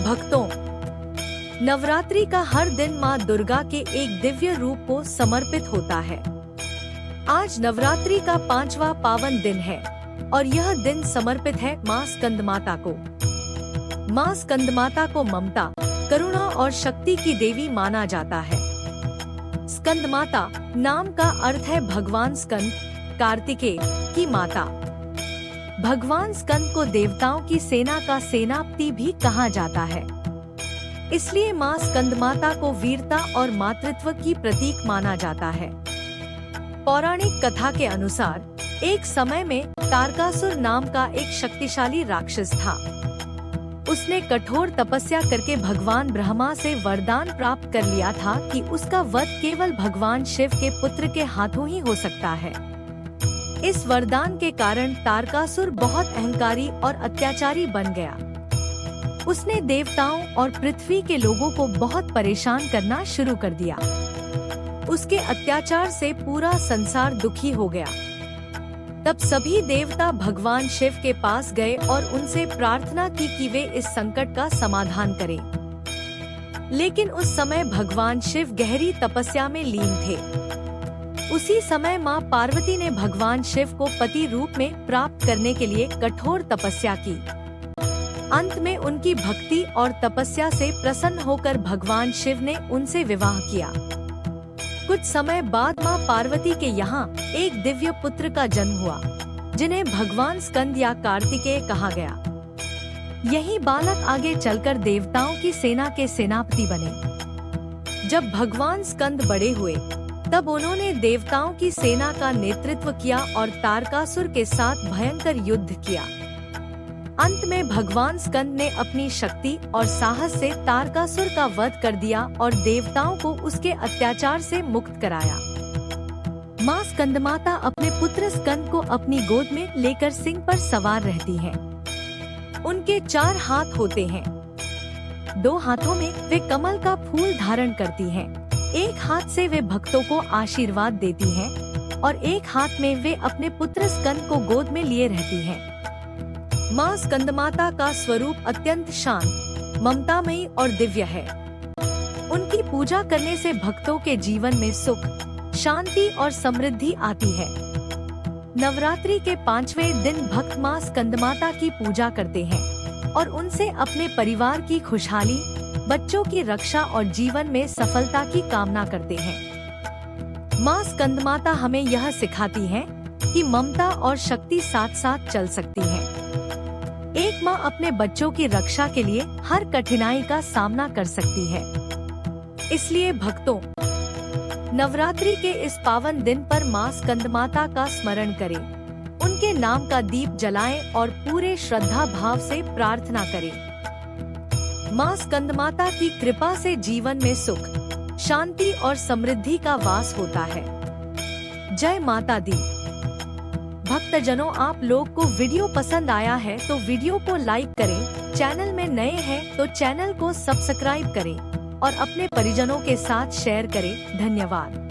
भक्तों, नवरात्रि का हर दिन माँ दुर्गा के एक दिव्य रूप को समर्पित होता है। आज नवरात्रि का 5वां पावन दिन है और यह दिन समर्पित है माँ स्कंदमाता को। माँ स्कंदमाता को ममता, करुणा और शक्ति की देवी माना जाता है। स्कंदमाता नाम का अर्थ है भगवान स्कंद, कार्तिकेय की माता। भगवान स्कंद को देवताओं की सेना का सेनापति भी कहा जाता है। इसलिए माँ स्कंदमाता को वीरता और मातृत्व की प्रतीक माना जाता है। पौराणिक कथा के अनुसार एक समय में तारकासुर नाम का एक शक्तिशाली राक्षस था। उसने कठोर तपस्या करके भगवान ब्रह्मा से वरदान प्राप्त कर लिया था कि उसका वध केवल भगवान शिव के पुत्र के हाथों ही हो सकता है। इस वरदान के कारण तारकासुर बहुत अहंकारी और अत्याचारी बन गया। उसने देवताओं और पृथ्वी के लोगों को बहुत परेशान करना शुरू कर दिया। उसके अत्याचार से पूरा संसार दुखी हो गया। तब सभी देवता भगवान शिव के पास गए और उनसे प्रार्थना की कि वे इस संकट का समाधान करें। लेकिन उस समय भगवान शिव गहरी तपस्या में लीन थे। उसी समय माँ पार्वती ने भगवान शिव को पति रूप में प्राप्त करने के लिए कठोर तपस्या की। अंत में उनकी भक्ति और तपस्या से प्रसन्न होकर भगवान शिव ने उनसे विवाह किया। कुछ समय बाद माँ पार्वती के यहाँ एक दिव्य पुत्र का जन्म हुआ, जिन्हें भगवान स्कंद या कार्तिकेय कहा गया। यही बालक आगे चलकर देवताओं की सेना के सेनापति बने। जब भगवान स्कंद बड़े हुए तब उन्होंने देवताओं की सेना का नेतृत्व किया और तारकासुर के साथ भयंकर युद्ध किया। अंत में भगवान स्कंद ने अपनी शक्ति और साहस से तारकासुर का वध कर दिया और देवताओं को उसके अत्याचार से मुक्त कराया। माँ स्कंदमाता अपने पुत्र स्कंद को अपनी गोद में लेकर सिंह पर सवार रहती हैं। उनके 4 हाथ होते हैं। 2 हाथों में वे कमल का फूल धारण करती हैं। एक हाथ से वे भक्तों को आशीर्वाद देती हैं और एक हाथ में वे अपने पुत्र स्कंद को गोद में लिए रहती हैं। माँ स्कंदमाता का स्वरूप अत्यंत शांत, ममतामयी और दिव्य है। उनकी पूजा करने से भक्तों के जीवन में सुख, शांति और समृद्धि आती है। नवरात्रि के 5वें दिन भक्त माँ स्कंदमाता की पूजा करते हैं और उनसे अपने परिवार की खुशहाली, बच्चों की रक्षा और जीवन में सफलता की कामना करते हैं। माँ स्कंदमाता हमें यह सिखाती हैं कि ममता और शक्ति साथ साथ चल सकती हैं। एक माँ अपने बच्चों की रक्षा के लिए हर कठिनाई का सामना कर सकती है। इसलिए भक्तों, नवरात्रि के इस पावन दिन पर माँ स्कंदमाता का स्मरण करें, उनके नाम का दीप जलाएं और पूरे श्रद्धा भाव से प्रार्थना करें। माँ स्कंदमाता की कृपा से जीवन में सुख, शांति और समृद्धि का वास होता है। जय माता दी। भक्तजनों, आप लोग को वीडियो पसंद आया है तो वीडियो को लाइक करें, चैनल में नए हैं तो चैनल को सब्सक्राइब करें और अपने परिजनों के साथ शेयर करें। धन्यवाद।